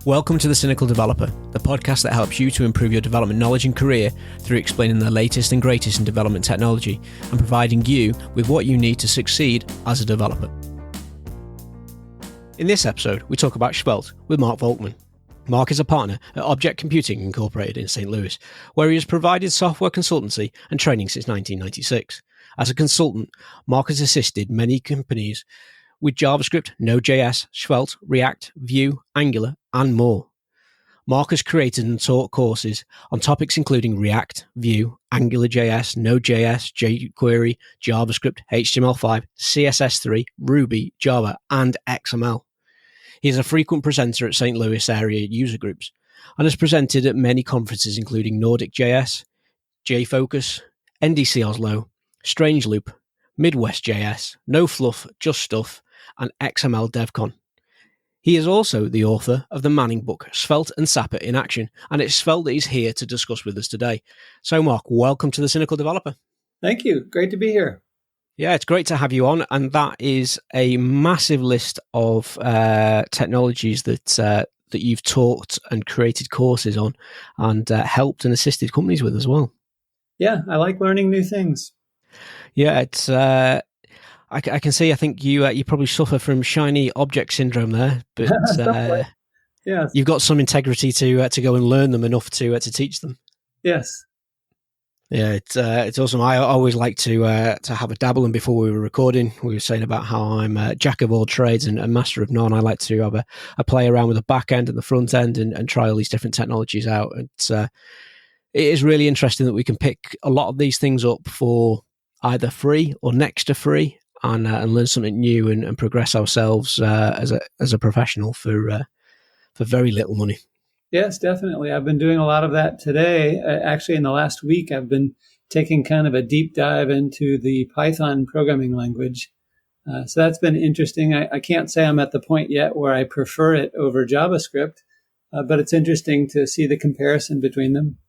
Welcome to The Cynical Developer, the podcast that helps you to improve your development knowledge and career through explaining the latest and greatest in development technology and providing you with what you need to succeed as a developer. In this episode, we talk about Svelte with Mark Volkmann. Mark is a partner at Object Computing Incorporated in St. Louis, where he has provided software consultancy and training since 1996. As a consultant, Mark has assisted many companies with JavaScript, Node.js, Svelte, React, Vue, Angular, and more. Mark has created and taught courses on topics including React, Vue, AngularJS, Node.js, jQuery, JavaScript, HTML5, CSS3, Ruby, Java, and XML. He is a frequent presenter at St. Louis area user groups and has presented at many conferences including Nordic.js, JFocus, NDC Oslo, Strangeloop, Midwest.js, No Fluff, Just Stuff, and XML DevCon. He is also the author of the Manning book, Svelte and Sapper in Action, and it's Svelte that he's here to discuss with us today. So, Mark, welcome to The Cynical Developer. Thank you. Great to be here. Yeah, it's great to have you on, and that is a massive list of technologies that you've taught and created courses on and helped and assisted companies with as well. Yeah, I like learning new things. Yeah, it's. I can see. I think you probably suffer from shiny object syndrome there, but yes, you've got some integrity to go and learn them enough to teach them. Yes. Yeah, it's awesome. I always like to have a dabble. And before we were recording, we were saying about how I'm a jack of all trades and master of none. I like to have a play around with the back end and the front end and try all these different technologies out. It is really interesting that we can pick a lot of these things up for either free or next to free, and learn something new and progress ourselves as a professional for very little money. Yes, definitely. I've been doing a lot of that today. Actually, in the last week, I've been taking kind of a deep dive into the Python programming language. So that's been interesting. I can't say I'm at the point yet where I prefer it over JavaScript, but it's interesting to see the comparison between them.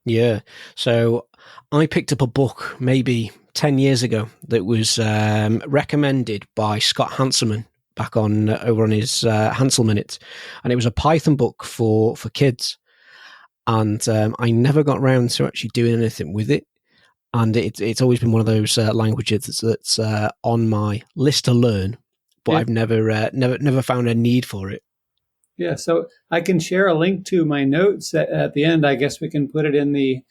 Yeah. So I picked up a book maybe 10 years ago that was recommended by Scott Hanselman back over on his Hansel Minutes, and it was a Python book for kids. And I never got around to actually doing anything with it. And it's always been one of those languages that's on my list to learn, but yeah. I've never found a need for it. Yeah, so I can share a link to my notes at the end. I guess we can put it in the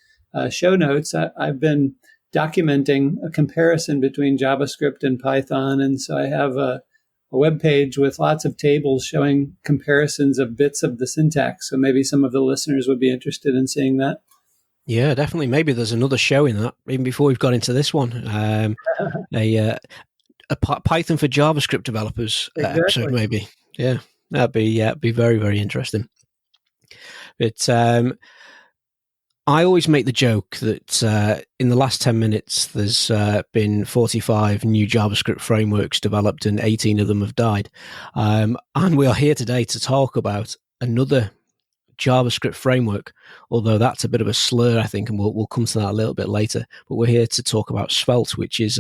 show notes. I've been documenting a comparison between JavaScript and Python, and so I have a web page with lots of tables showing comparisons of bits of the syntax. So maybe some of the listeners would be interested in seeing that. Yeah, definitely. Maybe there's another show in that, even before we've got into this one. A Python for JavaScript developers episode, maybe. Yeah. That'd be very, very interesting. But I always make the joke that in the last 10 minutes, there's been 45 new JavaScript frameworks developed and 18 of them have died. And we are here today to talk about another JavaScript framework, although that's a bit of a slur, I think, and we'll come to that a little bit later. But we're here to talk about Svelte, which is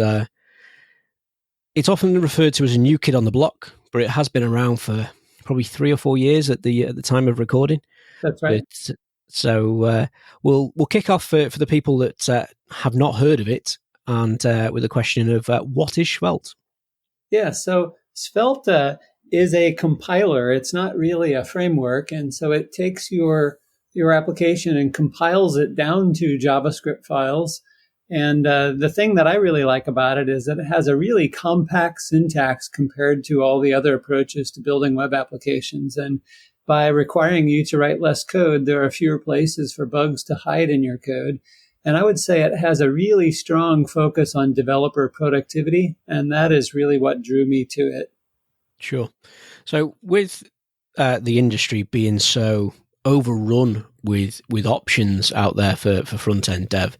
it's often referred to as a new kid on the block, but it has been around for probably 3 or 4 years at the time of recording. That's right. So we'll kick off for the people that have not heard of it, and with a question of what is Svelte? Yeah, so Svelta is a compiler. It's not really a framework, and so it takes your application and compiles it down to JavaScript files. And the thing that I really like about it is that it has a really compact syntax compared to all the other approaches to building web applications. And by requiring you to write less code, there are fewer places for bugs to hide in your code. And I would say it has a really strong focus on developer productivity, and that is really what drew me to it. Sure. So with the industry being so overrun with options out there for front-end dev,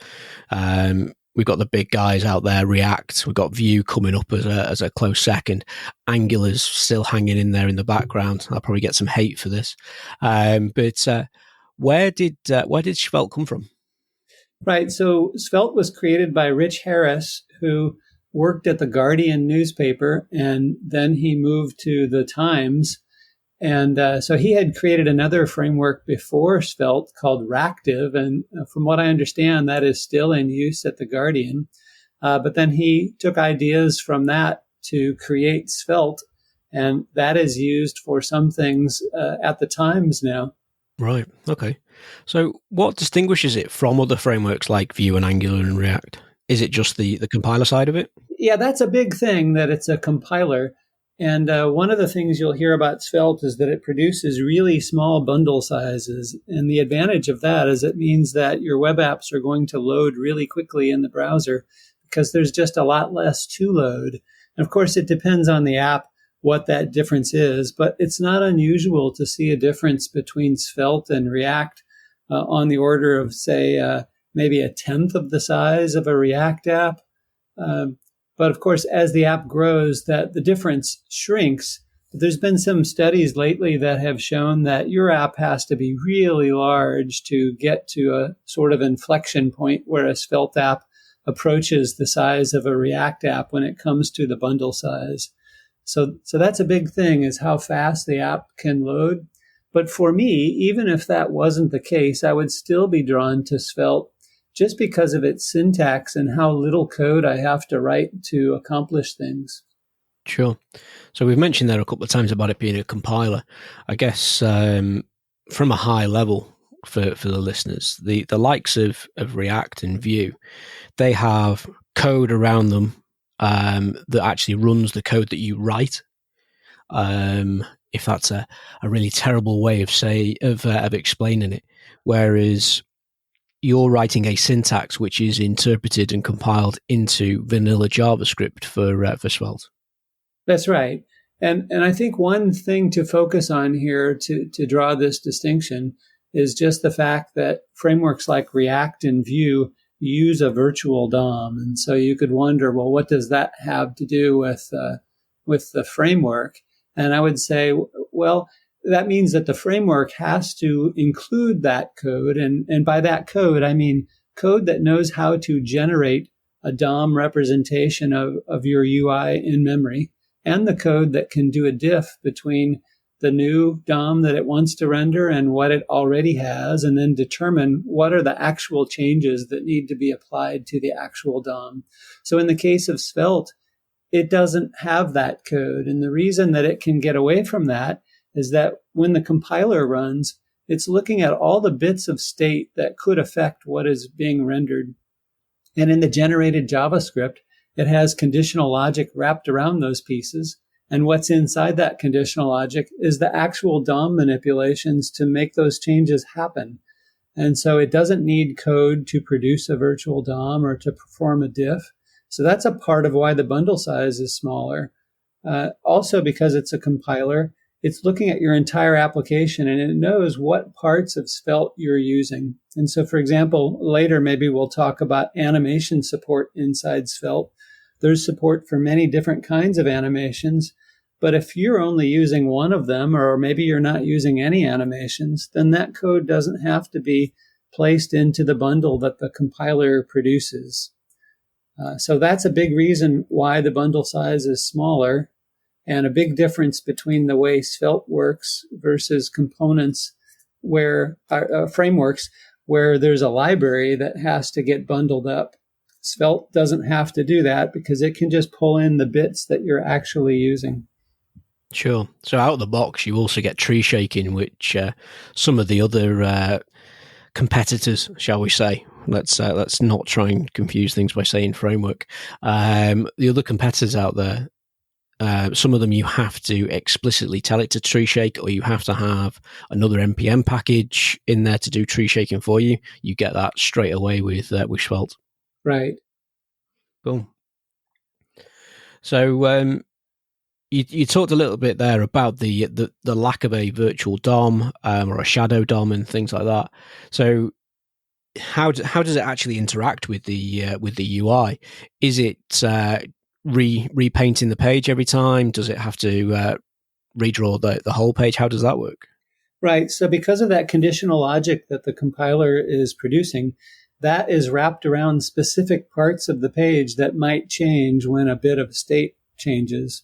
we've got the big guys out there, React, we've got Vue coming up as a close second. Angular's still hanging in there in the background. I'll probably get some hate for this. But where did Svelte come from? Right. So Svelte was created by Rich Harris, who worked at the Guardian newspaper, and then he moved to the Times. And so he had created another framework before Svelte called Ractive. And from what I understand, that is still in use at The Guardian. But then he took ideas from that to create Svelte. And that is used for some things at the Times now. Right. Okay. So what distinguishes it from other frameworks like Vue and Angular and React? Is it just the compiler side of it? Yeah, that's a big thing, that it's a compiler. And one of the things you'll hear about Svelte is that it produces really small bundle sizes. And the advantage of that is it means that your web apps are going to load really quickly in the browser because there's just a lot less to load. And of course, it depends on the app what that difference is, but it's not unusual to see a difference between Svelte and React on the order of, say, maybe a tenth of the size of a React app. But of course, as the app grows, that the difference shrinks. There's been some studies lately that have shown that your app has to be really large to get to a sort of inflection point where a Svelte app approaches the size of a React app when it comes to the bundle size. So that's a big thing, is how fast the app can load. But for me, even if that wasn't the case, I would still be drawn to Svelte just because of its syntax and how little code I have to write to accomplish things. Sure. So we've mentioned there a couple of times about it being a compiler. I guess from a high level for the listeners, the likes of React and Vue, they have code around them that actually runs the code that you write. If that's a really terrible way of explaining it, whereas you're writing a syntax which is interpreted and compiled into vanilla JavaScript for Svelte. That's right. And I think one thing to focus on here to draw this distinction is just the fact that frameworks like React and Vue use a virtual DOM. And so you could wonder, well, what does that have to do with the framework? And I would say, well, that means that the framework has to include that code. And by that code, I mean code that knows how to generate a DOM representation of your UI in memory, and the code that can do a diff between the new DOM that it wants to render and what it already has, and then determine what are the actual changes that need to be applied to the actual DOM. So in the case of Svelte, it doesn't have that code. And the reason that it can get away from that is that when the compiler runs, it's looking at all the bits of state that could affect what is being rendered. And in the generated JavaScript, it has conditional logic wrapped around those pieces. And what's inside that conditional logic is the actual DOM manipulations to make those changes happen. And so it doesn't need code to produce a virtual DOM or to perform a diff. So that's a part of why the bundle size is smaller. Also, because it's a compiler, it's looking at your entire application and it knows what parts of Svelte you're using. And so, for example, later maybe we'll talk about animation support inside Svelte. There's support for many different kinds of animations, but if you're only using one of them, or maybe you're not using any animations, then that code doesn't have to be placed into the bundle that the compiler produces. So that's a big reason why the bundle size is smaller, and a big difference between the way Svelte works versus components where frameworks where there's a library that has to get bundled up. Svelte doesn't have to do that because it can just pull in the bits that you're actually using. Sure. So out of the box, you also get tree shaking, which some of the other competitors, shall we say, let's not try and confuse things by saying framework. The other competitors out there, some of them you have to explicitly tell it to tree shake, or you have to have another NPM package in there to do tree shaking for you. You get that straight away with Svelte. Right. Cool. So you talked a little bit there about the lack of a virtual DOM or a shadow DOM and things like that. So how does it actually interact with the UI? Is it repainting the page every time? Does it have to redraw the whole page? How does that work? Right. So because of that conditional logic that the compiler is producing, that is wrapped around specific parts of the page that might change when a bit of state changes.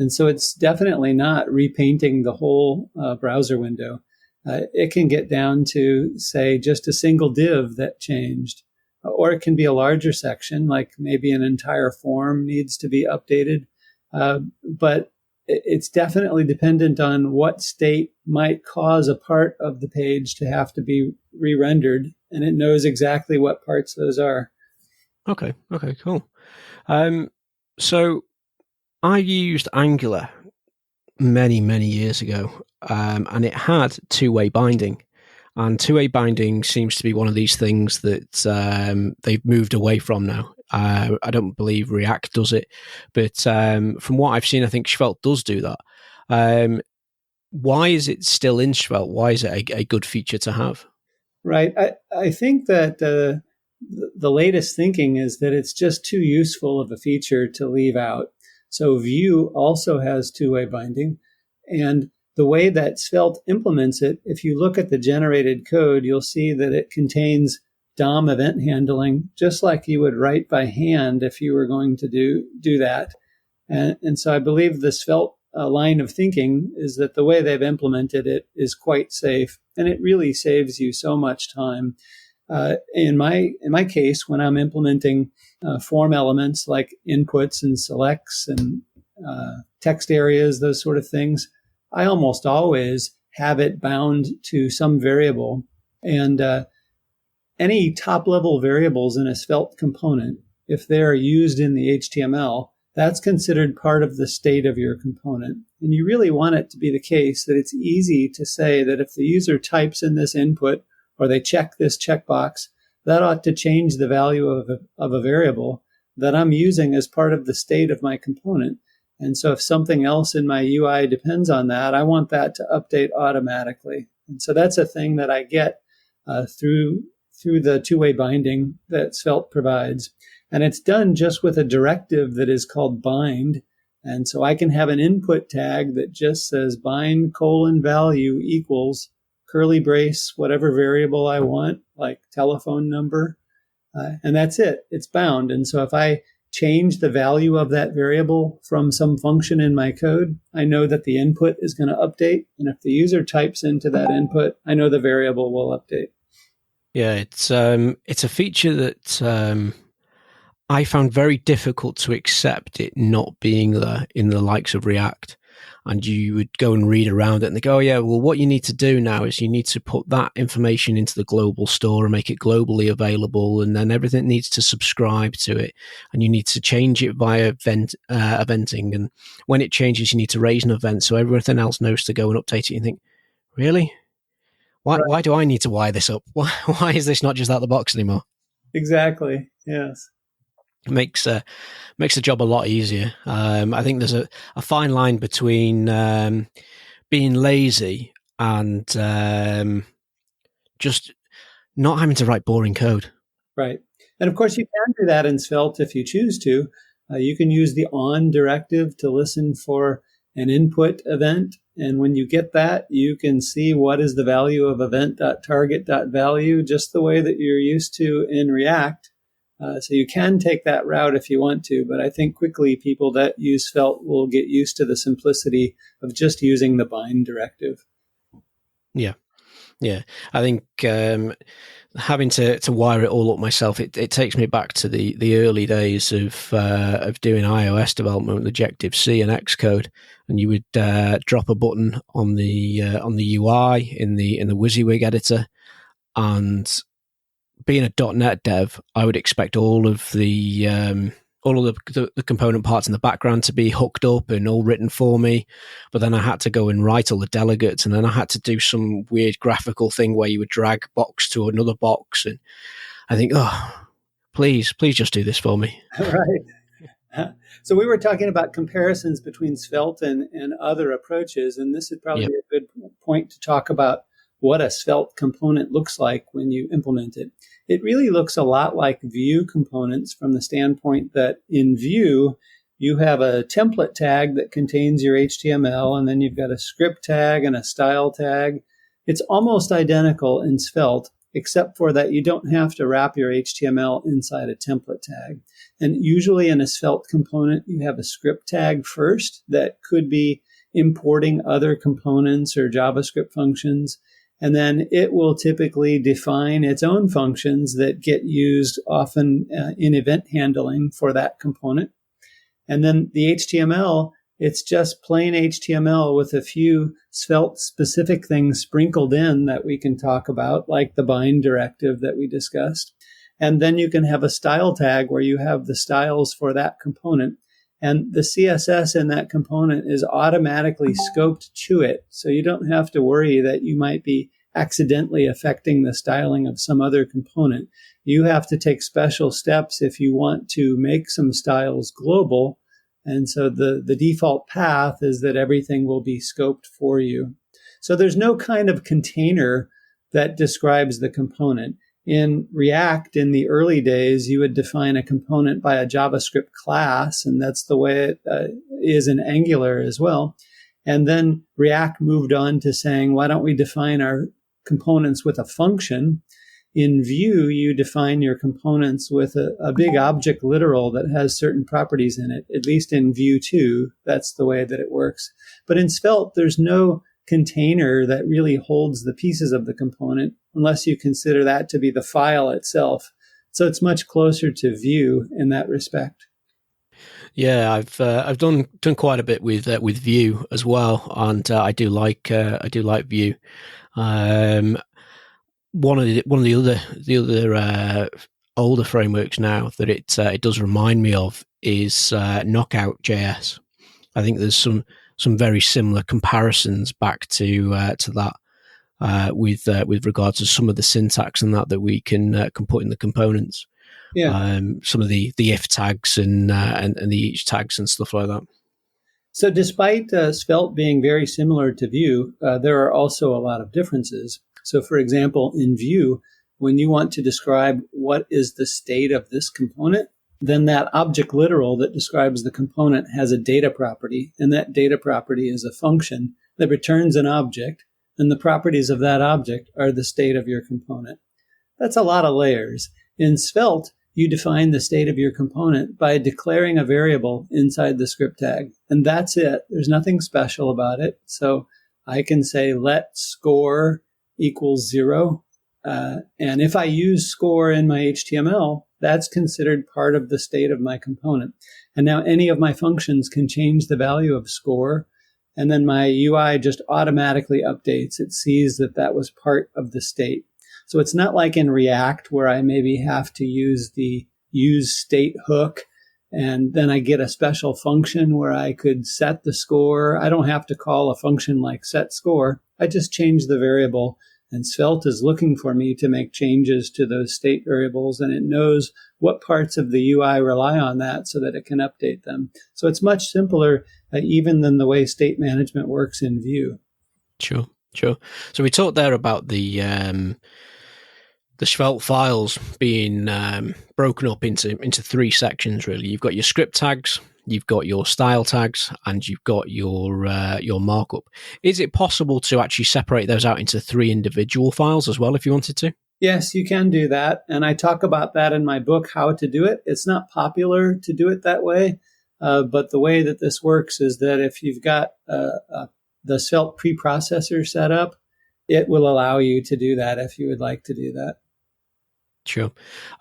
And so it's definitely not repainting the whole browser window. It can get down to, say, just a single div that changed. Or it can be a larger section, like maybe an entire form needs to be updated. But it's definitely dependent on what state might cause a part of the page to have to be re-rendered, and it knows exactly what parts those are. Okay, cool. So I used Angular many years ago, and it had two-way binding. And two-way binding seems to be one of these things that they've moved away from now. I don't believe React does it, but from what I've seen, I think Svelte does do that. Why is it still in Svelte? Why is it a good feature to have? Right. I think that the latest thinking is that it's just too useful of a feature to leave out. So Vue also has two-way binding, and the way that Svelte implements it, if you look at the generated code, you'll see that it contains DOM event handling, just like you would write by hand if you were going to do that. And so I believe the Svelte line of thinking is that the way they've implemented it is quite safe, and it really saves you so much time. In my case, when I'm implementing form elements like inputs and selects and text areas, those sort of things, I almost always have it bound to some variable. And any top-level variables in a Svelte component, if they're used in the HTML, that's considered part of the state of your component. And you really want it to be the case that it's easy to say that if the user types in this input or they check this checkbox, that ought to change the value of a variable that I'm using as part of the state of my component. And so if something else in my UI depends on that, I want that to update automatically. And so that's a thing that I get through the two-way binding that Svelte provides. And it's done just with a directive that is called bind. And so I can have an input tag that just says bind : value equals curly brace, whatever variable I want, like telephone number. And that's it. It's bound. And so if I change the value of that variable from some function in my code, I know that the input is going to update. And if the user types into that input, I know the variable will update. Yeah, it's a feature that I found very difficult to accept it not being there in the likes of React. And you would go and read around it and they go, oh yeah, well, what you need to do now is you need to put that information into the global store and make it globally available. And then everything needs to subscribe to it. And you need to change it via eventing. And when it changes, you need to raise an event so everything else knows to go and update it. You think, really? Why do I need to wire this up? Why is this not just out of the box anymore? Exactly. Yes. It makes the job a lot easier. I think there's a fine line between being lazy and just not having to write boring code. Right. And of course, you can do that in Svelte if you choose to. You can use the on directive to listen for an input event. And when you get that, you can see what is the value of event.target.value, just the way that you're used to in React. So you can take that route if you want to, but I think quickly people that use Svelte will get used to the simplicity of just using the bind directive. Yeah. I think having to wire it all up myself, it takes me back to the early days of doing iOS development with Objective-C and Xcode, and you would drop a button on the UI in the WYSIWYG editor, and being a .NET dev, I would expect all of the component parts in the background to be hooked up and all written for me. But then I had to go and write all the delegates, and then I had to do some weird graphical thing where you would drag box to another box. And I think, oh, please just do this for me. Right. So we were talking about comparisons between Svelte and other approaches, and this would probably be a good point to talk about what a Svelte component looks like when you implement it. It really looks a lot like Vue components from the standpoint that in Vue, you have a template tag that contains your HTML, and then you've got a script tag and a style tag. It's almost identical in Svelte, except for that you don't have to wrap your HTML inside a template tag. And usually in a Svelte component, you have a script tag first that could be importing other components or JavaScript functions. And then it will typically define its own functions that get used often in event handling for that component. And then the HTML, it's just plain HTML with a few Svelte-specific things sprinkled in that we can talk about, like the bind directive that we discussed. And then you can have a style tag where you have the styles for that component. And the CSS in that component is automatically scoped to it. So you don't have to worry that you might be accidentally affecting the styling of some other component. You have to take special steps if you want to make some styles global. And so the default path is that everything will be scoped for you. So there's no kind of container that describes the component. In React, in the early days, you would define a component by a JavaScript class, and that's the way it is in Angular as well. And then React moved on to saying, why don't we define our components with a function? In Vue, you define your components with a big object literal that has certain properties in it. At least in Vue 2, that's the way that it works. But in Svelte, there's no container that really holds the pieces of the component unless you consider that to be the file itself. So it's much closer to Vue in that respect. Yeah, I've done quite a bit with Vue as well, and I do like Vue. One of the other older frameworks now that it does remind me of is Knockout.js. I think there's some very similar comparisons back to that with regards to some of the syntax and that we can put in the components. Yeah. Some of the if tags and the each tags and stuff like that. So despite Svelte being very similar to Vue, there are also a lot of differences. So for example, in Vue, when you want to describe what is the state of this component, then that object literal that describes the component has a data property, and that data property is a function that returns an object, and the properties of that object are the state of your component. That's a lot of layers. In Svelte, you define the state of your component by declaring a variable inside the script tag, and that's it. There's nothing special about it. So I can say let score equals 0, and if I use score in my HTML, that's considered part of the state of my component. And now any of my functions can change the value of score, and then my UI just automatically updates. It sees that that was part of the state. So it's not like in React where I maybe have to use the use state hook, and then I get a special function where I could set the score. I don't have to call a function like set score. I just change the variable, and Svelte is looking for me to make changes to those state variables, and it knows what parts of the UI rely on that so that it can update them. So it's much simpler even than the way state management works in Vue. Sure. So we talked there about the Svelte files being broken up into three sections, really. You've got your script tags, you've got your style tags, and you've got your markup. Is it possible to actually separate those out into three individual files as well if you wanted to? Yes, you can do that. And I talk about that in my book, How to Do It. It's not popular to do it that way. But the way that this works is that if you've got the Svelte preprocessor set up, it will allow you to do that if you would like to do that. Sure.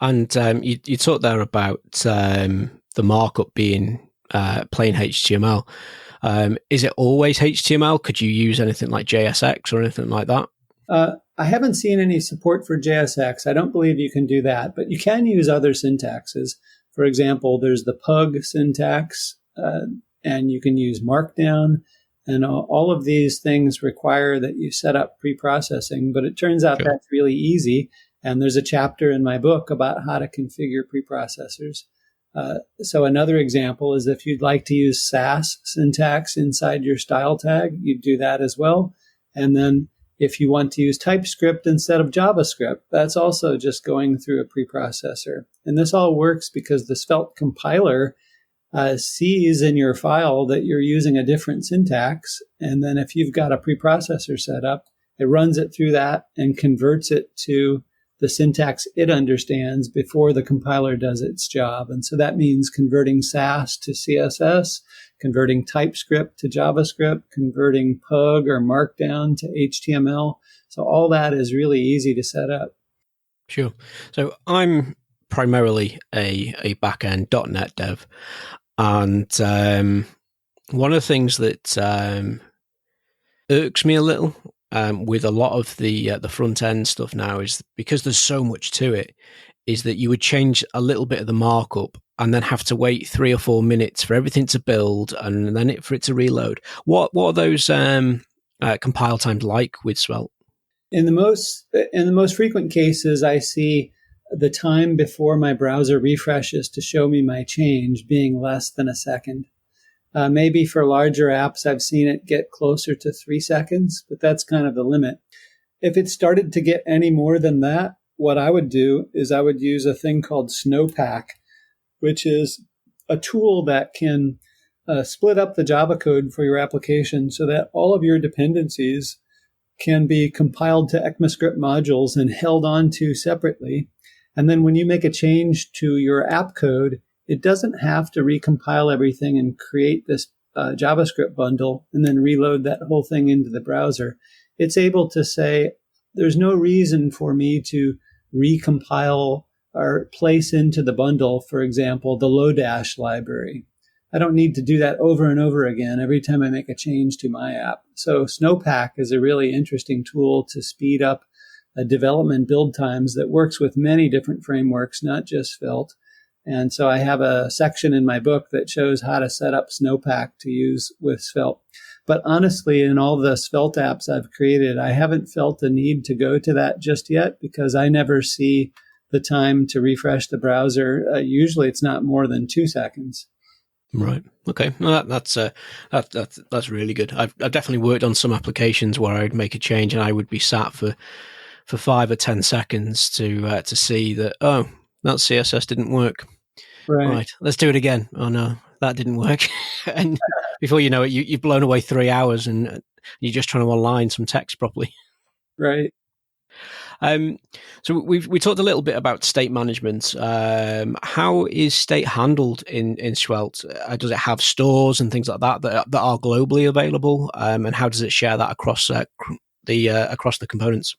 And you talked there about the markup being plain HTML. Is it always HTML? Could you use anything like JSX or anything like that? I haven't seen any support for JSX. I don't believe you can do that, but you can use other syntaxes. For example, there's the pug syntax, and you can use Markdown. And all of these things require that you set up preprocessing, but it turns out that's really easy. And there's a chapter in my book about how to configure preprocessors. So another example is if you'd like to use Sass syntax inside your style tag, you'd do that as well. And then if you want to use TypeScript instead of JavaScript, that's also just going through a preprocessor. And this all works because the Svelte compiler sees in your file that you're using a different syntax. And then if you've got a preprocessor set up, it runs it through that and converts it to the syntax it understands before the compiler does its job. And so that means converting Sass to CSS, converting TypeScript to JavaScript, converting Pug or Markdown to HTML. So all that is really easy to set up. Sure. So I'm primarily a back-end .NET dev. And one of the things that irks me a little with a lot of the front end stuff now is because there's so much to it, is that you would change a little bit of the markup and then have to wait 3 or 4 minutes for everything to build and then for it to reload. What are those compile times like with Svelte? In the most frequent cases, I see the time before my browser refreshes to show me my change being less than a second. Maybe for larger apps, I've seen it get closer to 3 seconds, but that's kind of the limit. If it started to get any more than that, what I would do is I would use a thing called Snowpack, which is a tool that can split up the Java code for your application so that all of your dependencies can be compiled to ECMAScript modules and held onto separately. And then when you make a change to your app code, it doesn't have to recompile everything and create this JavaScript bundle and then reload that whole thing into the browser. It's able to say, there's no reason for me to recompile or place into the bundle, for example, the Lodash library. I don't need to do that over and over again every time I make a change to my app. So Snowpack is a really interesting tool to speed up development build times that works with many different frameworks, not just Svelte. And so I have a section in my book that shows how to set up Snowpack to use with Svelte. But honestly, in all the Svelte apps I've created, I haven't felt the need to go to that just yet because I never see the time to refresh the browser. Usually it's not more than 2 seconds. Right. Okay. No, that's really good. I've definitely worked on some applications where I'd make a change and I would be sat for 5 or 10 seconds to see that, oh, that CSS didn't work. Right. Let's do it again. Oh no, that didn't work. And before you know it, you've blown away 3 hours and you're just trying to align some text properly. Right. So we talked a little bit about state management. How is state handled in Svelte? Does it have stores and things like that are globally available? And how does it share that across the components?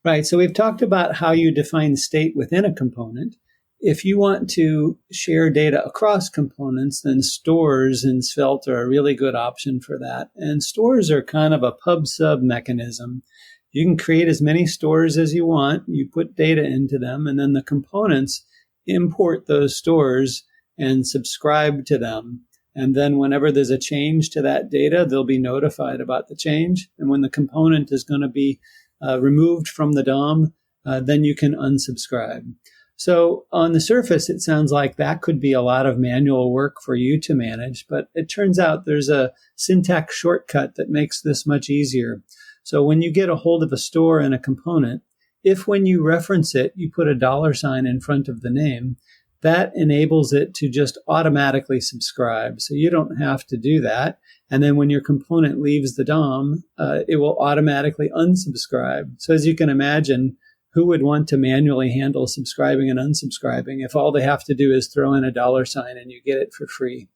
Right. So we've talked about how you define state within a component. If you want to share data across components, then stores in Svelte are a really good option for that. And stores are kind of a pub-sub mechanism. You can create as many stores as you want. You put data into them, and then the components import those stores and subscribe to them. And then whenever there's a change to that data, they'll be notified about the change. And when the component is going to be removed from the DOM, then you can unsubscribe. So on the surface, it sounds like that could be a lot of manual work for you to manage, but it turns out there's a syntax shortcut that makes this much easier. So when you get a hold of a store and a component, if when you reference it, you put a $ in front of the name, that enables it to just automatically subscribe. So you don't have to do that. And then when your component leaves the DOM, it will automatically unsubscribe. So as you can imagine, who would want to manually handle subscribing and unsubscribing if all they have to do is throw in a $ and you get it for free?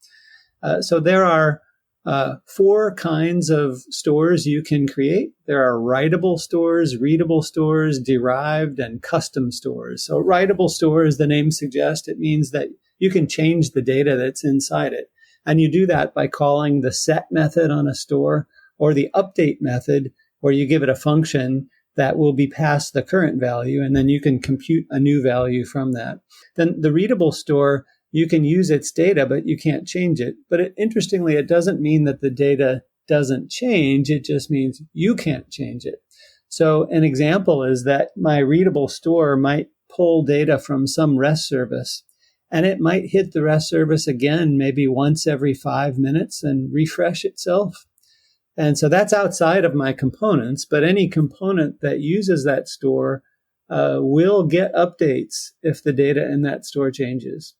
So there are 4 kinds of stores you can create. There are writable stores, readable stores, derived, and custom stores. So writable stores, the name suggests, it means that you can change the data that's inside it. And you do that by calling the set method on a store or the update method, where you give it a function that will be past the current value, and then you can compute a new value from that. Then the readable store, you can use its data, but you can't change it. But interestingly, it doesn't mean that the data doesn't change. It just means you can't change it. So an example is that my readable store might pull data from some REST service, and it might hit the REST service again maybe once every 5 minutes and refresh itself. And so that's outside of my components, but any component that uses that store will get updates if the data in that store changes.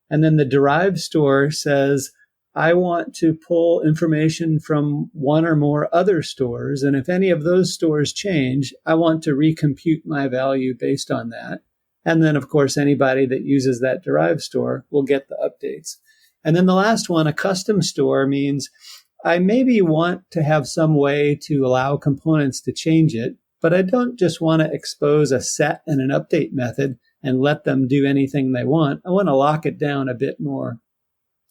And then the derived store says, I want to pull information from one or more other stores. And if any of those stores change, I want to recompute my value based on that. And then, of course, anybody that uses that derived store will get the updates. And then the last one, a custom store, means I maybe want to have some way to allow components to change it, but I don't just want to expose a set and an update method and let them do anything they want. I want to lock it down a bit more.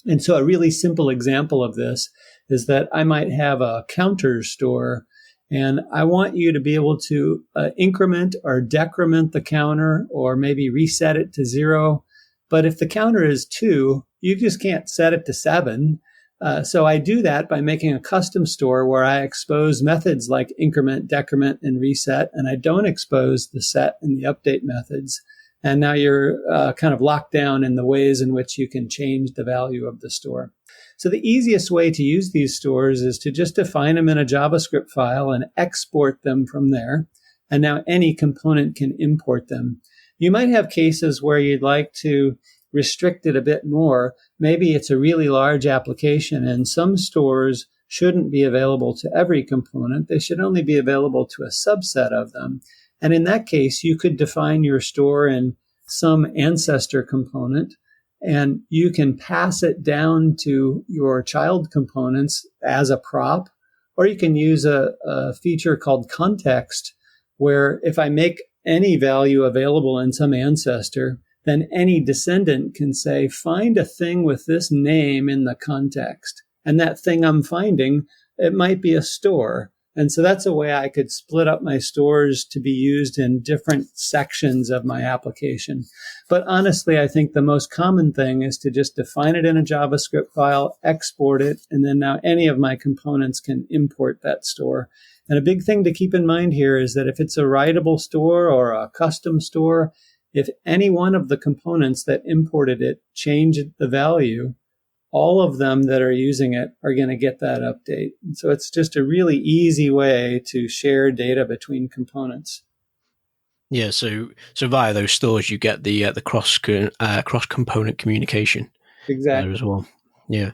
And so a really simple example of this is that I might have a counter store, and I want you to be able to increment or decrement the counter or maybe reset it to 0. But if the counter is 2, you just can't set it to 7. So I do that by making a custom store where I expose methods like increment, decrement, and reset, and I don't expose the set and the update methods. And now you're kind of locked down in the ways in which you can change the value of the store. So the easiest way to use these stores is to just define them in a JavaScript file and export them from there. And now any component can import them. You might have cases where you'd like to restrict it a bit more. Maybe it's a really large application and some stores shouldn't be available to every component. They should only be available to a subset of them. And in that case, you could define your store in some ancestor component, and you can pass it down to your child components as a prop, or you can use a feature called context, where if I make any value available in some ancestor, then any descendant can say, find a thing with this name in the context. And that thing I'm finding, it might be a store. And so that's a way I could split up my stores to be used in different sections of my application. But honestly, I think the most common thing is to just define it in a JavaScript file, export it, and then now any of my components can import that store. And a big thing to keep in mind here is that if it's a writable store or a custom store, if any one of the components that imported it change the value, all of them that are using it are going to get that update. And so it's just a really easy way to share data between components. Yeah, so via those stores you get the cross component communication. Exactly. There as well. Yeah.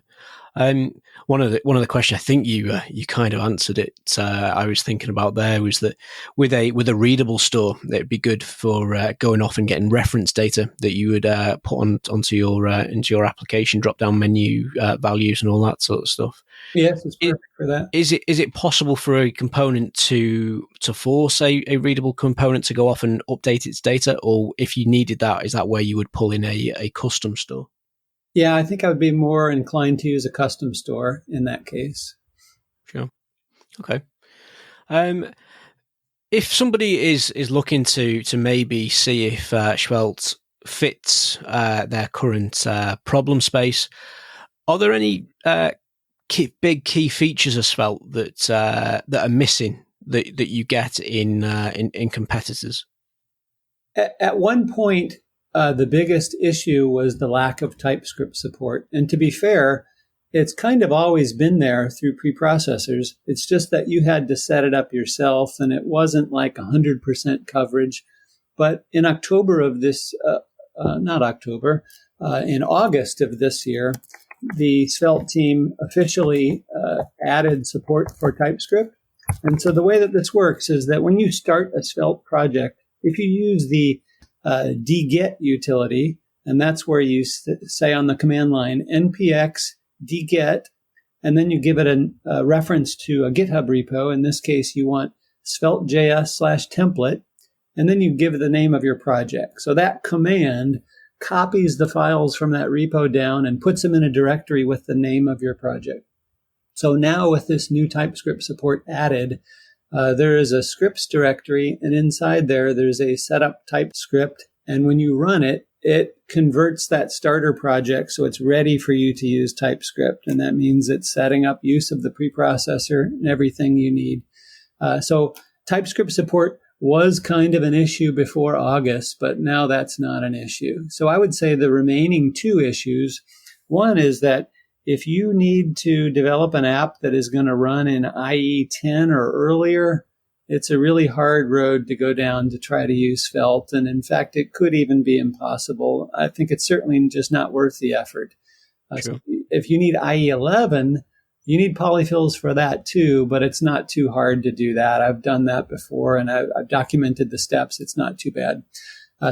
One of the questions, I think you kind of answered it. I was thinking about there was that with a readable store, it'd be good for going off and getting reference data that you would put onto your into your application drop down menu values and all that sort of stuff. Yes, it's perfect for that. Is it possible for a component to force a readable component to go off and update its data, or if you needed that, is that where you would pull in a custom store? Yeah, I think I would be more inclined to use a custom store in that case. Sure. Okay. If somebody is looking to maybe see if Svelte fits their current problem space, are there any big key features of Svelte that are missing that you get in competitors? At one point, the biggest issue was the lack of TypeScript support. And to be fair, it's kind of always been there through preprocessors. It's just that you had to set it up yourself, and it wasn't like 100% coverage. But in October of this, in August of this year, the Svelte team officially added support for TypeScript. And so the way that this works is that when you start a Svelte project, if you use the dget utility, and that's where you say on the command line npx dget, and then you give it a reference to a GitHub repo. In this case, you want svelte.js/template, and then you give it the name of your project. So that command copies the files from that repo down and puts them in a directory with the name of your project. So now with this new TypeScript support added, there is a scripts directory, and inside there's a setup TypeScript. And when you run it, it converts that starter project so it's ready for you to use TypeScript. And that means it's setting up use of the preprocessor and everything you need. So TypeScript support was kind of an issue before August, but now that's not an issue. So I would say the remaining two issues, one is that if you need to develop an app that is going to run in IE 10 or earlier, it's a really hard road to go down to try to use Svelte. And in fact, it could even be impossible. I think it's certainly just not worth the effort. Sure. If you need IE11, you need polyfills for that too, but it's not too hard to do that. I've done that before, and I've documented the steps. It's not too bad.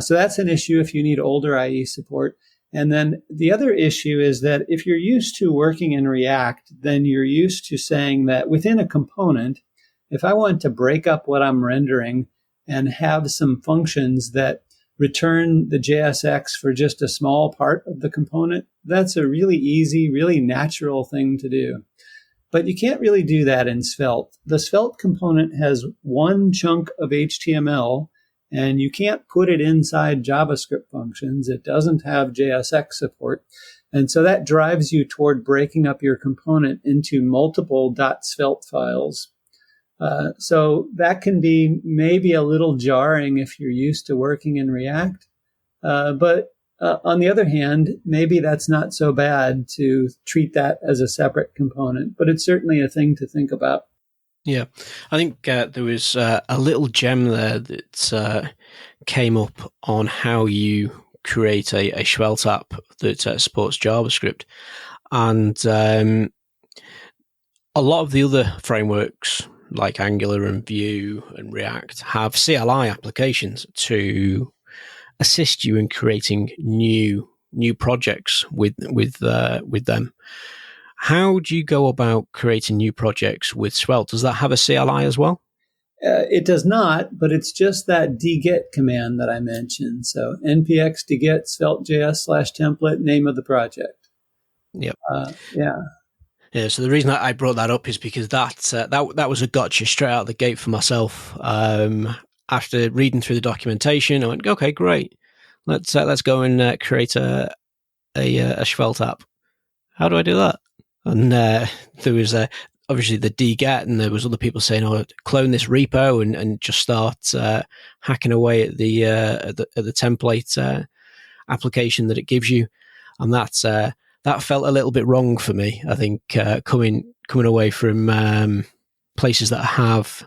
So that's an issue if you need older IE support. And then the other issue is that if you're used to working in React, then you're used to saying that within a component, if I want to break up what I'm rendering and have some functions that return the JSX for just a small part of the component, that's a really easy, really natural thing to do. But you can't really do that in Svelte. The Svelte component has one chunk of HTML, and you can't put it inside JavaScript functions. It doesn't have JSX support. And so that drives you toward breaking up your component into multiple .svelte files. So that can be maybe a little jarring if you're used to working in React. But on the other hand, maybe that's not so bad to treat that as a separate component, but it's certainly a thing to think about. Yeah, I think there was a little gem there that came up on how you create a Svelte app that supports JavaScript. And a lot of the other frameworks like Angular and Vue and React have CLI applications to assist you in creating new projects with them. How do you go about creating new projects with Svelte? Does that have a CLI as well? It does not, but it's just that dget command that I mentioned. So npx dget svelte.js/template, name of the project. Yep. Yeah. So the reason I brought that up is because that was a gotcha straight out of the gate for myself. After reading through the documentation, I went, okay, great. Let's go and create a Svelte app. How do I do that? And there was obviously the dget, and there was other people saying, "Oh, clone this repo and just start hacking away at the template application that it gives you." And that felt a little bit wrong for me. I think coming away from places that have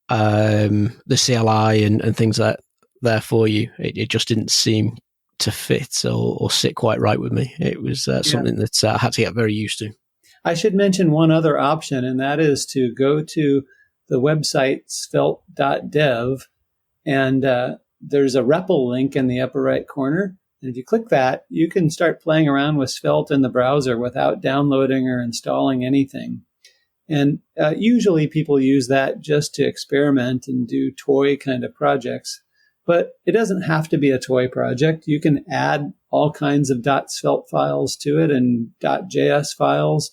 the CLI and things that there for you, it just didn't seem to fit or sit quite right with me. It was something that I had to get very used to. I should mention one other option, and that is to go to the website svelte.dev, and there's a REPL link in the upper right corner. And if you click that, you can start playing around with Svelte in the browser without downloading or installing anything. And usually people use that just to experiment and do toy kind of projects. But it doesn't have to be a toy project. You can add all kinds of .svelte files to it and .js files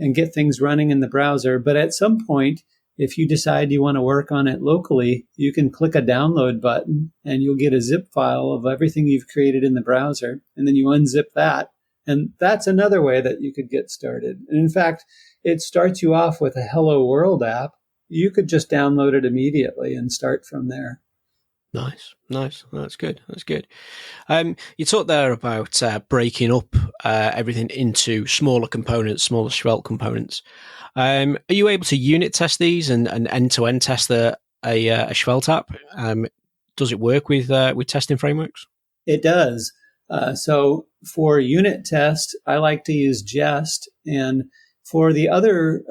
and get things running in the browser. But at some point, if you decide you want to work on it locally, you can click a download button and you'll get a zip file of everything you've created in the browser. And then you unzip that. And that's another way that you could get started. And in fact, it starts you off with a Hello World app. You could just download it immediately and start from there. Nice. That's good. You talked there about breaking up everything into smaller components, smaller Svelte components. Are you able to unit test these and end-to-end test a Svelte app? Does it work with testing frameworks? It does. So for unit test, I like to use Jest, and for the other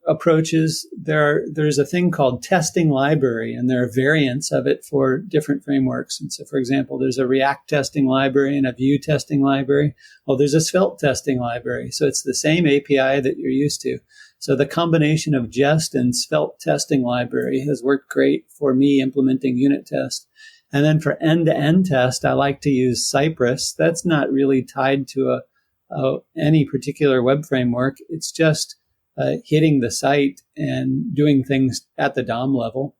approaches, there's a thing called testing library, and there are variants of it for different frameworks. And so, for example, there's a React testing library and a Vue testing library. Well, there's a Svelte testing library. So it's the same API that you're used to. So the combination of Jest and Svelte testing library has worked great for me implementing unit test. And then for end-to-end test, I like to use Cypress. That's not really tied to any particular web framework. It's just hitting the site and doing things at the DOM level.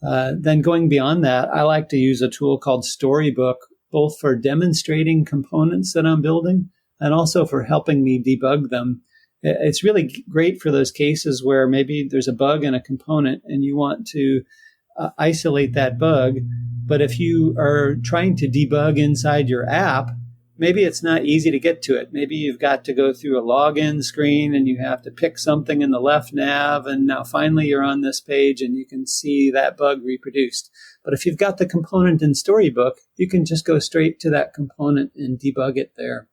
Then going beyond that, I like to use a tool called Storybook, both for demonstrating components that I'm building and also for helping me debug them. It's really great for those cases where maybe there's a bug in a component and you want to isolate that bug. But if you are trying to debug inside your app, maybe it's not easy to get to it. Maybe you've got to go through a login screen and you have to pick something in the left nav. And now finally you're on this page and you can see that bug reproduced. But if you've got the component in Storybook, you can just go straight to that component and debug it there.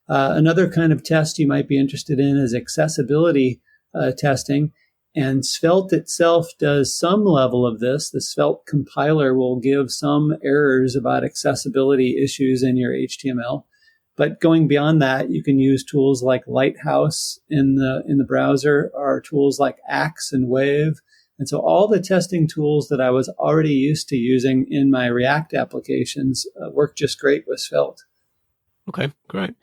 Another kind of test you might be interested in is accessibility testing. And Svelte itself does some level of this. The Svelte compiler will give some errors about accessibility issues in your HTML. But going beyond that, you can use tools like Lighthouse in the browser, or tools like Axe and Wave. And so all the testing tools that I was already used to using in my React applications work just great with Svelte. Okay, great.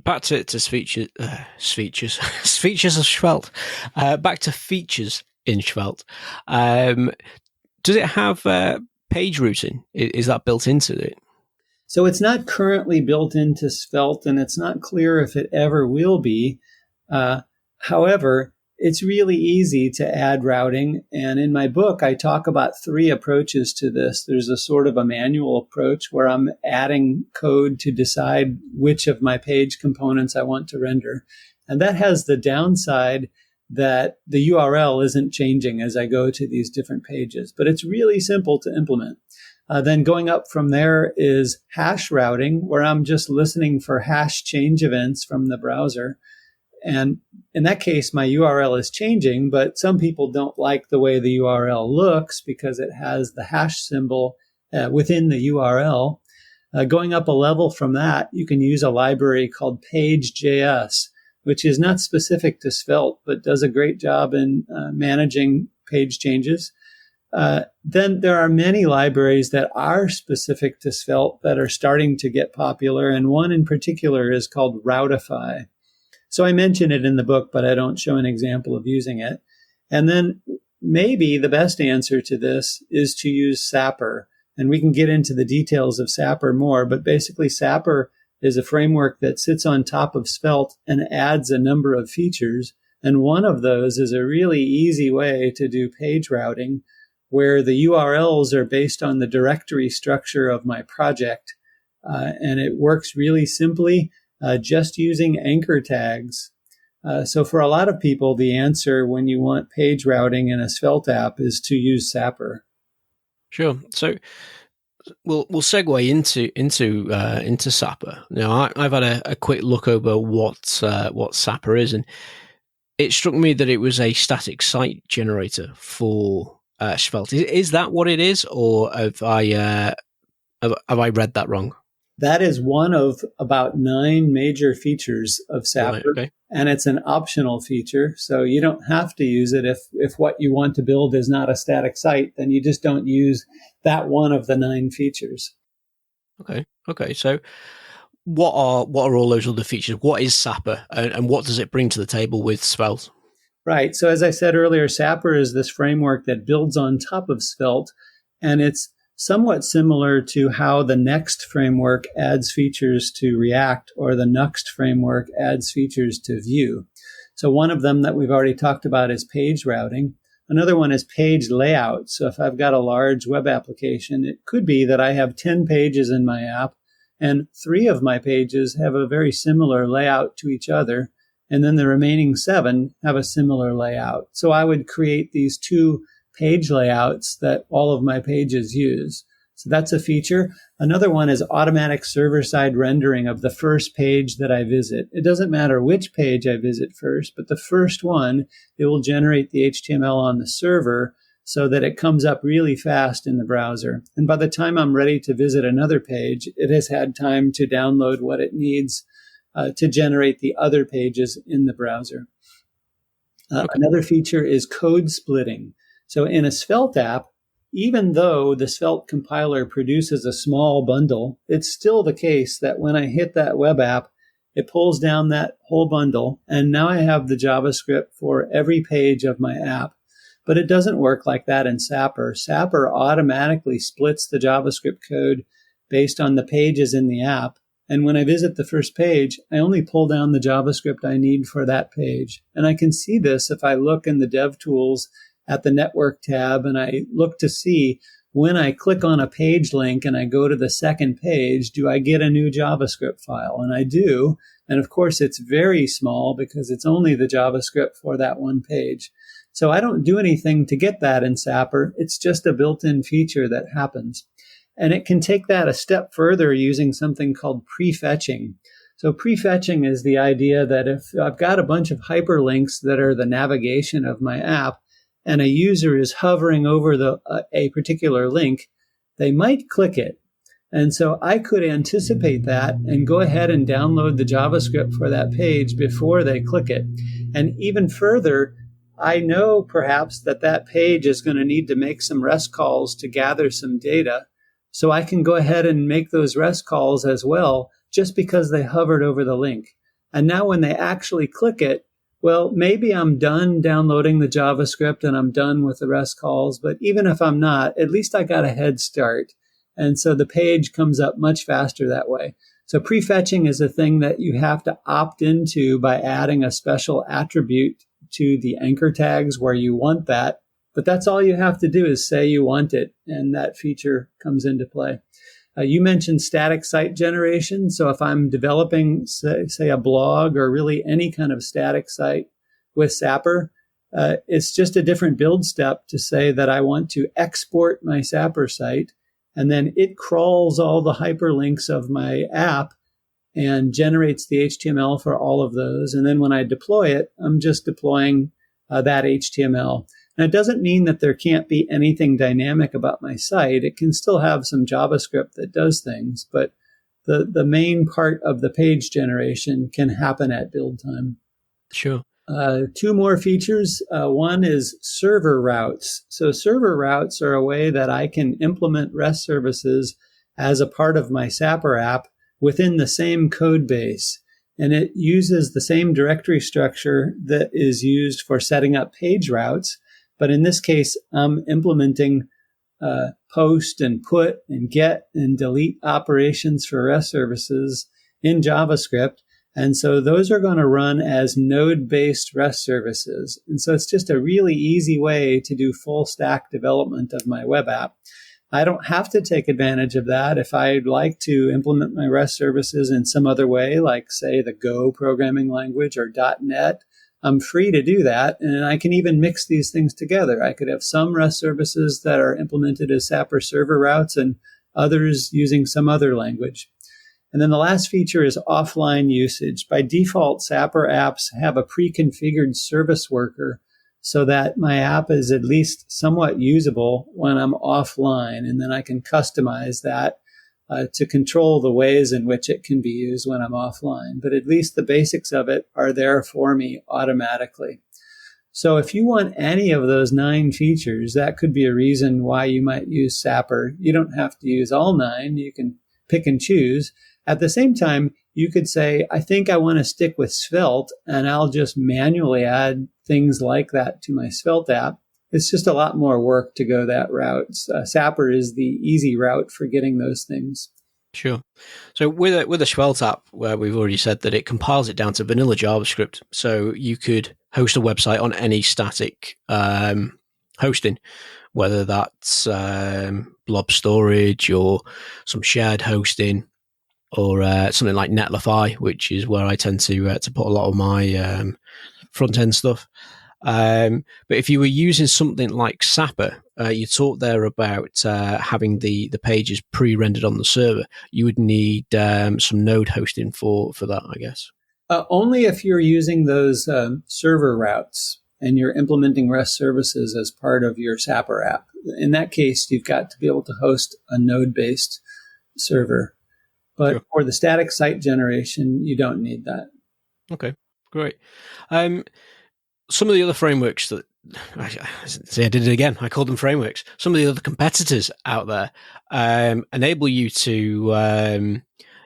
Back to features of Svelte. Back to features in Svelte. Does it have page routing? Is that built into it? So it's not currently built into Svelte, and it's not clear if it ever will be. However, it's really easy to add routing. And in my book, I talk about 3 approaches to this. There's a sort of a manual approach where I'm adding code to decide which of my page components I want to render. And that has the downside that the URL isn't changing as I go to these different pages. But it's really simple to implement. Then going up from there is hash routing, where I'm just listening for hash change events from the browser. And in that case, my URL is changing, but some people don't like the way the URL looks because it has the hash symbol within the URL. Going up a level from that, you can use a library called Page.js, which is not specific to Svelte, but does a great job in managing page changes. Then there are many libraries that are specific to Svelte that are starting to get popular, and one in particular is called Routify. So I mention it in the book, but I don't show an example of using it. And then maybe the best answer to this is to use Sapper. And we can get into the details of Sapper more, but basically Sapper is a framework that sits on top of Svelte and adds a number of features. And one of those is a really easy way to do page routing, where the URLs are based on the directory structure of my project. And it works really simply. Just using anchor tags. So for a lot of people, the answer when you want page routing in a Svelte app is to use Sapper. Sure. So we'll segue into Sapper. Now, I've had a quick look over what Sapper is, and it struck me that it was a static site generator for Svelte. Is that what it is, or have I read that wrong? That is one of about 9 major features of Sapper, right, okay. And it's an optional feature. So you don't have to use it. If what you want to build is not a static site, then you just don't use that one of the 9 features. Okay. So what are all those other features? What is Sapper, and what does it bring to the table with Svelte? Right. So as I said earlier, Sapper is this framework that builds on top of Svelte, and it's somewhat similar to how the Next framework adds features to React, or the Nuxt framework adds features to Vue. So one of them that we've already talked about is page routing. Another one is page layout. So if I've got a large web application, it could be that I have 10 pages in my app, and 3 of my pages have a very similar layout to each other, and then the remaining 7 have a similar layout. So I would create these 2 page layouts that all of my pages use. So that's a feature. Another one is automatic server-side rendering of the first page that I visit. It doesn't matter which page I visit first, but the first one, it will generate the HTML on the server so that it comes up really fast in the browser. And by the time I'm ready to visit another page, it has had time to download what it needs to generate the other pages in the browser. Okay. Another feature is code splitting. So in a Svelte app, even though the Svelte compiler produces a small bundle, it's still the case that when I hit that web app, it pulls down that whole bundle, and now I have the JavaScript for every page of my app. But it doesn't work like that in Sapper. Sapper automatically splits the JavaScript code based on the pages in the app. And when I visit the first page, I only pull down the JavaScript I need for that page. And I can see this if I look in the DevTools at the network tab, and I look to see when I click on a page link and I go to the second page, do I get a new JavaScript file? And I do. And of course, it's very small because it's only the JavaScript for that one page. So I don't do anything to get that in Sapper. It's just a built-in feature that happens. And it can take that a step further using something called prefetching. So prefetching is the idea that if I've got a bunch of hyperlinks that are the navigation of my app, and a user is hovering over a particular link, they might click it. And so I could anticipate that and go ahead and download the JavaScript for that page before they click it. And even further, I know perhaps that page is going to need to make some REST calls to gather some data. So I can go ahead and make those REST calls as well, just because they hovered over the link. And now when they actually click it, well, maybe I'm done downloading the JavaScript and I'm done with the REST calls. But even if I'm not, at least I got a head start. And so the page comes up much faster that way. So prefetching is a thing that you have to opt into by adding a special attribute to the anchor tags where you want that. But that's all you have to do is say you want it, and that feature comes into play. You mentioned static site generation. So if I'm developing, say a blog or really any kind of static site with Sapper, it's just a different build step to say that I want to export my Sapper site. And then it crawls all the hyperlinks of my app and generates the HTML for all of those. And then when I deploy it, I'm just deploying that HTML. And it doesn't mean that there can't be anything dynamic about my site. It can still have some JavaScript that does things, but the main part of the page generation can happen at build time. Sure. Two more features. One is server routes. So server routes are a way that I can implement REST services as a part of my Sapper app within the same code base. And it uses the same directory structure that is used for setting up page routes. But in this case, I'm implementing post and put and get and delete operations for REST services in JavaScript. And so those are going to run as node-based REST services. And so it's just a really easy way to do full stack development of my web app. I don't have to take advantage of that. If I'd like to implement my REST services in some other way, like say the Go programming language or .NET, I'm free to do that. And I can even mix these things together. I could have some REST services that are implemented as Sapper server routes and others using some other language. And then the last feature is offline usage. By default, Sapper apps have a pre-configured service worker so that my app is at least somewhat usable when I'm offline. And then I can customize that to control the ways in which it can be used when I'm offline. But at least the basics of it are there for me automatically. So if you want any of those 9 features, that could be a reason why you might use Sapper. You don't have to use all 9. You can pick and choose. At the same time, you could say, I think I want to stick with Svelte, and I'll just manually add things like that to my Svelte app. It's just a lot more work to go that route. Sapper is the easy route for getting those things. Sure. So with a Svelte app, where we've already said that it compiles it down to vanilla JavaScript, so you could host a website on any static hosting, whether that's blob storage or some shared hosting, or something like Netlify, which is where I tend to put a lot of my front end stuff. But if you were using something like Sapper, you talked there about having the pages pre-rendered on the server. You would need some node hosting for that, I guess. Only if you're using those server routes and you're implementing REST services as part of your Sapper app. In that case, you've got to be able to host a node-based server. But sure, for the static site generation, you don't need that. Okay, great. Some of the other frameworks that, I did it again, I called them frameworks. Some of the other competitors out there enable you to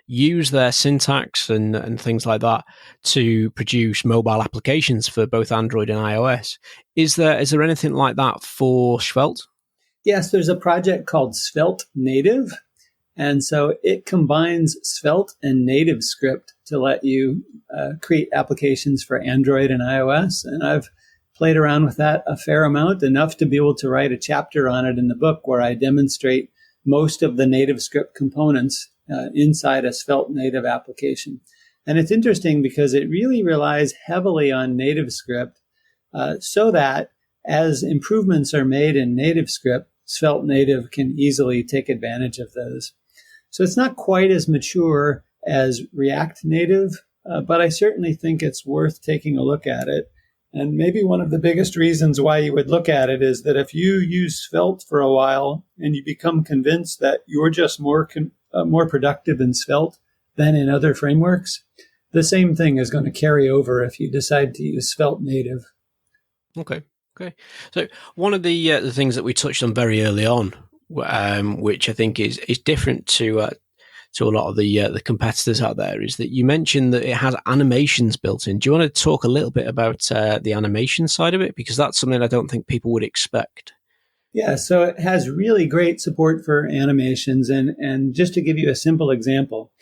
use their syntax and things like that to produce mobile applications for both Android and iOS. Is there anything like that for Svelte? Yes, there's a project called Svelte Native. And so it combines Svelte and NativeScript to let you create applications for Android and iOS. And I've played around with that a fair amount, enough to be able to write a chapter on it in the book where I demonstrate most of the NativeScript components inside a Svelte native application. And it's interesting because it really relies heavily on NativeScript so that as improvements are made in NativeScript, Svelte Native can easily take advantage of those. So it's not quite as mature as React Native, but I certainly think it's worth taking a look at it. And maybe one of the biggest reasons why you would look at it is that if you use Svelte for a while and you become convinced that you're just more productive in Svelte than in other frameworks, the same thing is going to carry over if you decide to use Svelte native. Okay. So one of the things that we touched on very early on, which I think is different to a lot of the competitors out there, is that you mentioned that it has animations built in. Do you want to talk a little bit about the animation side of it? Because that's something I don't think people would expect. Yeah, so it has really great support for animations. And just to give you a simple example,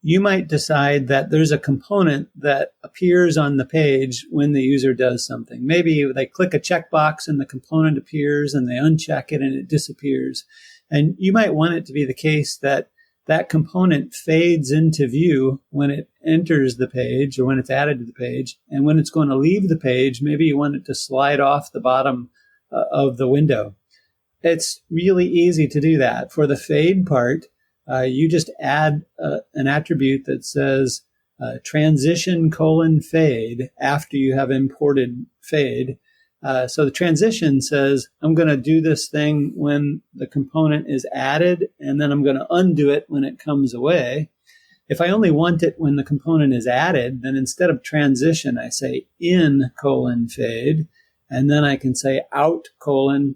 you might decide that there's a component that appears on the page when the user does something. Maybe they click a checkbox and the component appears and they uncheck it and it disappears. And you might want it to be the case that that component fades into view when it enters the page or when it's added to the page. And when it's going to leave the page, maybe you want it to slide off the bottom of the window. It's really easy to do that. For the fade part, you just add an attribute that says transition : fade after you have imported fade. So the transition says, I'm going to do this thing when the component is added, and then I'm going to undo it when it comes away. If I only want it when the component is added, then instead of transition, I say in : fade, and then I can say out :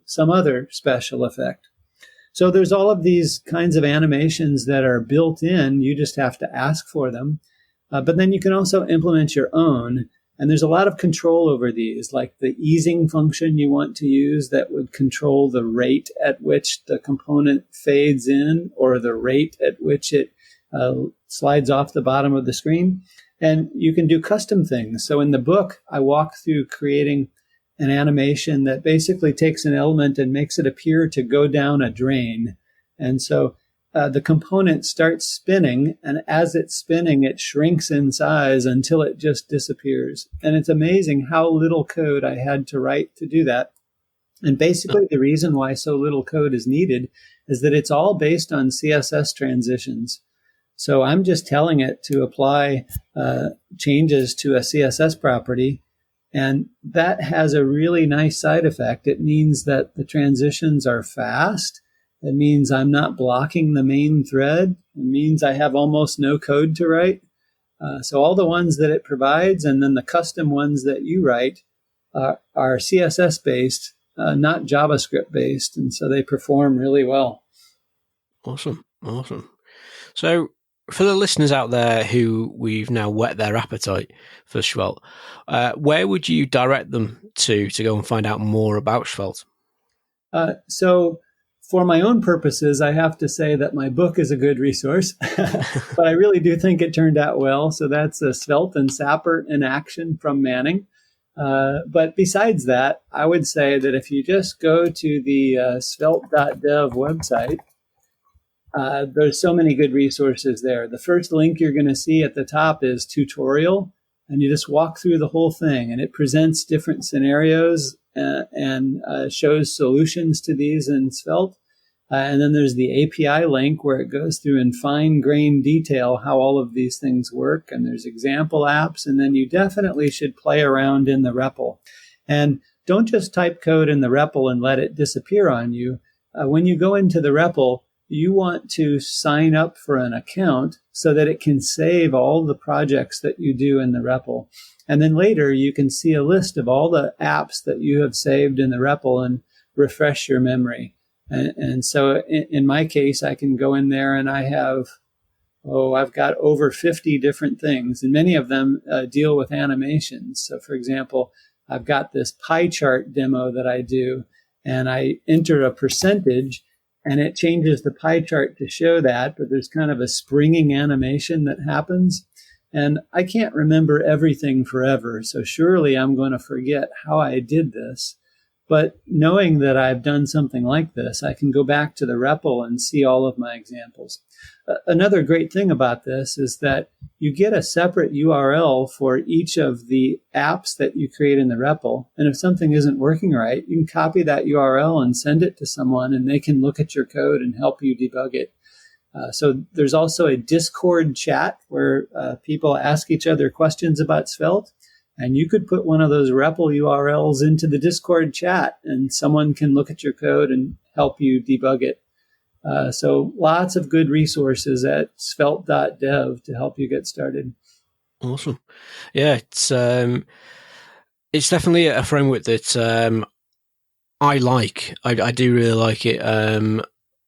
some other special effect. So there's all of these kinds of animations that are built in. You just have to ask for them. But then you can also implement your own. And there's a lot of control over these, like the easing function you want to use that would control the rate at which the component fades in or the rate at which it slides off the bottom of the screen. And you can do custom things. So in the book, I walk through creating an animation that basically takes an element and makes it appear to go down a drain. And so the component starts spinning, and as it's spinning, it shrinks in size until it just disappears. And it's amazing how little code I had to write to do that. And basically, the reason why so little code is needed is that it's all based on CSS transitions. So I'm just telling it to apply changes to a CSS property. And that has a really nice side effect. It means that the transitions are fast. It means I'm not blocking the main thread. It means I have almost no code to write. So all the ones that it provides and then the custom ones that you write are CSS-based, not JavaScript-based. And so they perform really well. Awesome. So for the listeners out there who we've now whet their appetite for Svelte, where would you direct them to go and find out more about Svelte? So for my own purposes, I have to say that my book is a good resource, but I really do think it turned out well. So that's a Svelte and Sapper in action from Manning. But besides that, I would say that if you just go to the svelte.dev website, there's so many good resources there. The first link you're going to see at the top is tutorial, and you just walk through the whole thing, and it presents different scenarios and shows solutions to these in Svelte. And then there's the API link where it goes through in fine-grained detail how all of these things work. And there's example apps. And then you definitely should play around in the REPL. And don't just type code in the REPL and let it disappear on you. When you go into the REPL, you want to sign up for an account so that it can save all the projects that you do in the REPL. And then later you can see a list of all the apps that you have saved in the REPL and refresh your memory. And so in my case, I can go in there and I have, I've got over 50 different things, and many of them deal with animations. So for example, I've got this pie chart demo that I do, and I enter a percentage and it changes the pie chart to show that, but there's kind of a springing animation that happens. And I can't remember everything forever, so surely I'm going to forget how I did this. But knowing that I've done something like this, I can go back to the REPL and see all of my examples. Another great thing about this is that you get a separate URL for each of the apps that you create in the REPL. And if something isn't working right, you can copy that URL and send it to someone, and they can look at your code and help you debug it. So there's also a Discord chat where people ask each other questions about Svelte. And you could put one of those REPL URLs into the Discord chat, and someone can look at your code and help you debug it. So lots of good resources at svelte.dev to help you get started. Awesome. Yeah, it's definitely a framework that I like. I do really like it.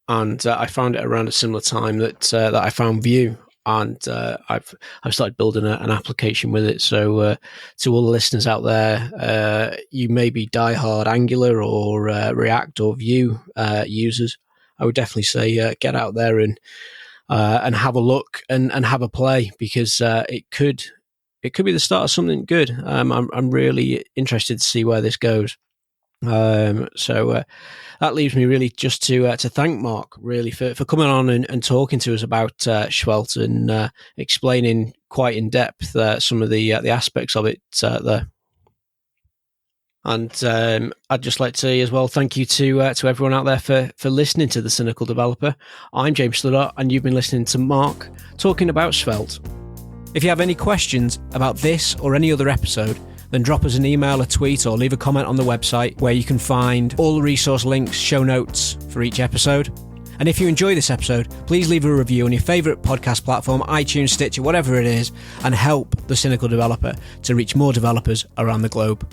And I found it around a similar time that I found Vue. And I've started building an application with it. So to all the listeners out there, you may be diehard Angular or React or Vue users. I would definitely say get out there and have a look and have a play, because it could be the start of something good. I'm really interested to see where this goes. So that leaves me really just to thank Mark really for coming on and talking to us about Svelte and explaining quite in depth some of the aspects of it there. And I'd just like to say as well, thank you to everyone out there for listening to The Cynical Developer. I'm James Sludder, and you've been listening to Mark talking about Svelte. If you have any questions about this or any other episode, then drop us an email, a tweet, or leave a comment on the website, where you can find all the resource links, show notes for each episode. And if you enjoy this episode, please leave a review on your favourite podcast platform, iTunes, Stitcher, whatever it is, and help The Cynical Developer to reach more developers around the globe.